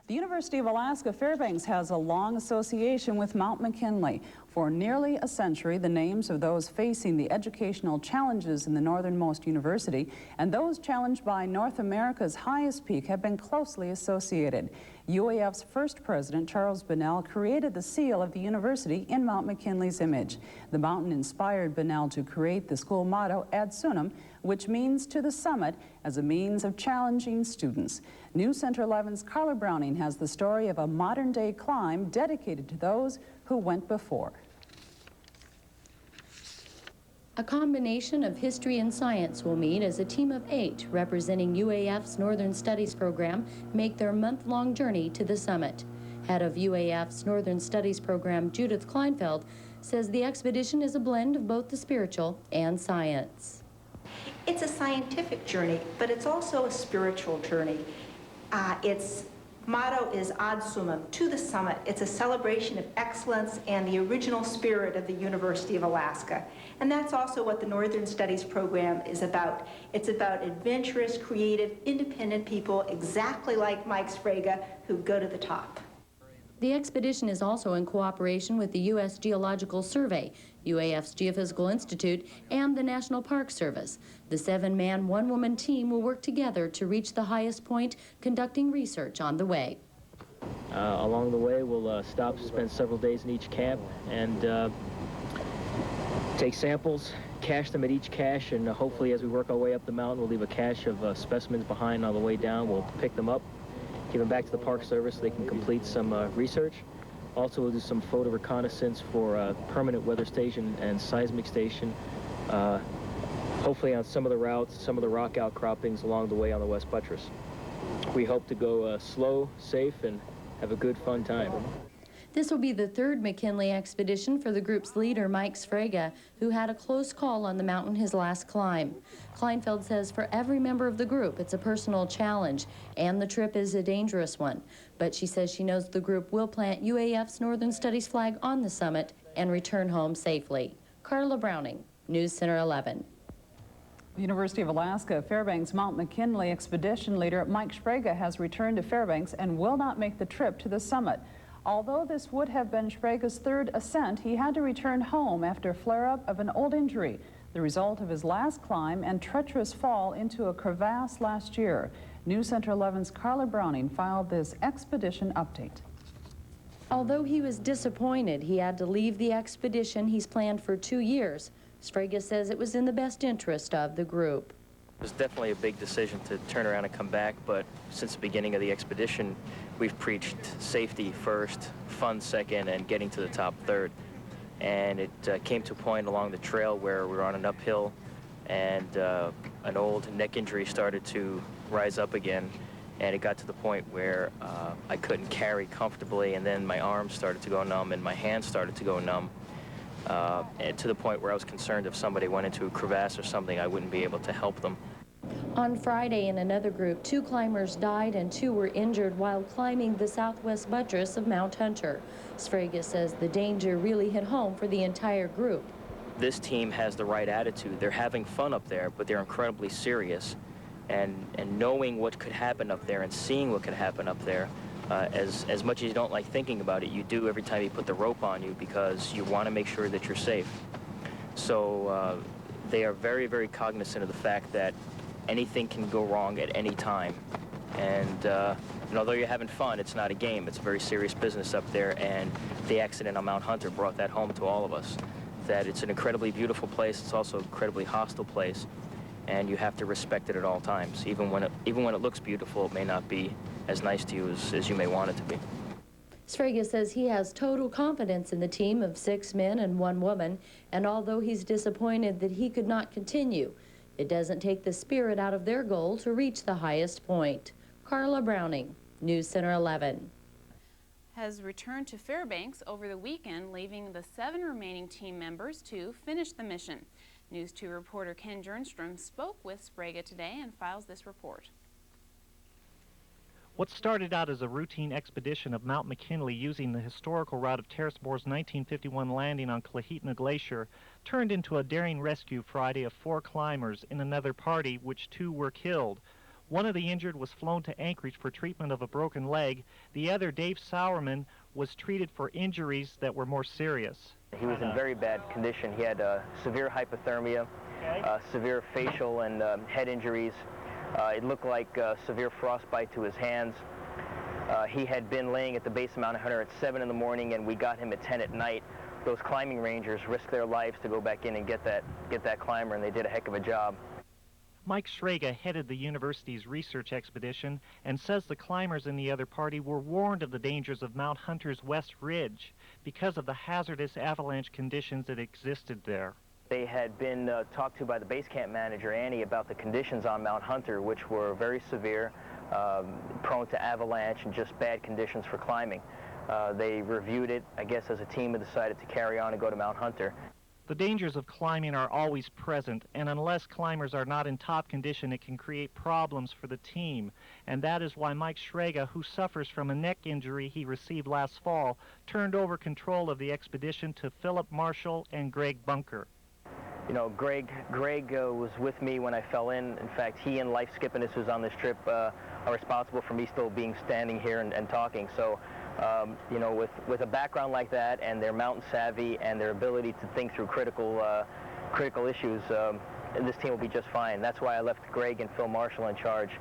The University of Alaska Fairbanks has a long association with Mount McKinley. For nearly a century, the names of those facing the educational challenges in the northernmost university and those challenged by North America's highest peak have been closely associated. UAF's first president, Charles Bunnell, created the seal of the university in Mount McKinley's image. The mountain inspired Bunnell to create the school motto, Ad Sunum, which means to the summit, as a means of challenging students. News Center 11's Carla Browning has the story of a modern-day climb dedicated to those who went before. A combination of history and science will meet as a team of 8 representing UAF's Northern Studies program make their month-long journey to the summit. Head of UAF's Northern Studies program, Judith Kleinfeld, says the expedition is a blend of both the spiritual and science. It's a scientific journey, but it's also a spiritual journey. Its motto is Ad Sunum, to the summit. It's a celebration of excellence and the original spirit of the University of Alaska. And that's also what the Northern Studies program is about. It's about adventurous, creative, independent people, exactly like Mike Sfraga, who go to the top. The expedition is also in cooperation with the U.S. Geological Survey, UAF's Geophysical Institute, and the National Park Service. The 7-man, 1-woman team will work together to reach the highest point, conducting research on the way. Along the way, we'll stop, spend several days in each camp, and take samples, cache them at each cache, and hopefully as we work our way up the mountain, we'll leave a cache of specimens behind on the way down. We'll pick them up, give them back to the Park Service so they can complete some research. Also, we'll do some photo reconnaissance for a permanent weather station and seismic station, hopefully on some of the routes, some of the rock outcroppings along the way on the West Buttress. We hope to go slow, safe, and have a good, fun time. This will be the 3rd McKinley expedition for the group's leader, Mike Sfraga, who had a close call on the mountain his last climb. Kleinfeld says for every member of the group, it's a personal challenge, and the trip is a dangerous one. But she says she knows the group will plant UAF's Northern Studies flag on the summit and return home safely. Carla Browning, News Center 11. The University of Alaska Fairbanks Mount McKinley Expedition leader Mike Sfraga has returned to Fairbanks and will not make the trip to the summit. Although this would have been Sfraga's 3rd ascent, he had to return home after a flare-up of an old injury, the result of his last climb and treacherous fall into a crevasse last year. News Center 11's Carla Browning filed this expedition update. Although he was disappointed he had to leave the expedition he's planned for 2 years, Sfraga says it was in the best interest of the group. It was definitely a big decision to turn around and come back, but since the beginning of the expedition, we've preached safety first, fun second, and getting to the top 3rd. And it came to a point along the trail where we were on an uphill, and an old neck injury started to rise up again, and it got to the point where I couldn't carry comfortably, and then my arms started to go numb, and my hands started to go numb. And to the point where I was concerned if somebody went into a crevasse or something, I wouldn't be able to help them. On Friday, in another group, 2 climbers died and 2 were injured while climbing the southwest buttress of Mount Hunter. Sfraga says the danger really hit home for the entire group. This team has the right attitude. They're having fun up there, but they're incredibly serious. And knowing what could happen up there and seeing what could happen up there, as much as you don't like thinking about it, you do every time you put the rope on you because you want to make sure that you're safe. So they are very, very cognizant of the fact that anything can go wrong at any time. And although you're having fun, it's not a game. It's a very serious business up there, and the accident on Mount Hunter brought that home to all of us, that it's an incredibly beautiful place. It's also an incredibly hostile place, and you have to respect it at all times. Even when it looks beautiful, it may not be as nice to you as you may want it to be. Sfraga says he has total confidence in the team of 6 men and 1 woman, and although he's disappointed that he could not continue, it doesn't take the spirit out of their goal to reach the highest point. Carla Browning, News Center 11. Has returned to Fairbanks over the weekend, leaving the 7 remaining team members to finish the mission. News 2 reporter Ken Jernstrom spoke with Sfraga today and files this report. What started out as a routine expedition of Mount McKinley using the historical route of Terrace Moore's 1951 landing on Klahitna Glacier turned into a daring rescue Friday of 4 climbers in another party, which 2 were killed. One of the injured was flown to Anchorage for treatment of a broken leg. The other, Dave Sauerman, was treated for injuries that were more serious. He was in very bad condition. He had severe hypothermia, severe facial and head injuries. It looked like severe frostbite to his hands. He had been laying at the base of Mount Hunter at 7 in the morning, and we got him at 10 at night. Those climbing rangers risked their lives to go back in and get that climber, and they did a heck of a job. Mike Sfraga headed the university's research expedition and says the climbers in the other party were warned of the dangers of Mount Hunter's West Ridge because of the hazardous avalanche conditions that existed there. They had been talked to by the base camp manager, Annie, about the conditions on Mount Hunter, which were very severe, prone to avalanche and just bad conditions for climbing. They reviewed it, I guess, as a team and decided to carry on and go to Mount Hunter. The dangers of climbing are always present, and unless climbers are not in top condition, it can create problems for the team. And that is why Mike Sfraga, who suffers from a neck injury he received last fall, turned over control of the expedition to Philip Marshall and Greg Bunker. You know, Greg was with me when I fell in. In fact, he and Life Skippiness, who's on this trip, are responsible for me still being standing here and talking. So, you know, with a background like that and their mountain savvy and their ability to think through critical issues, this team will be just fine. That's why I left Greg and Phil Marshall in charge.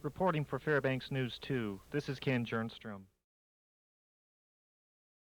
Reporting for Fairbanks News 2, this is Ken Jernstrom.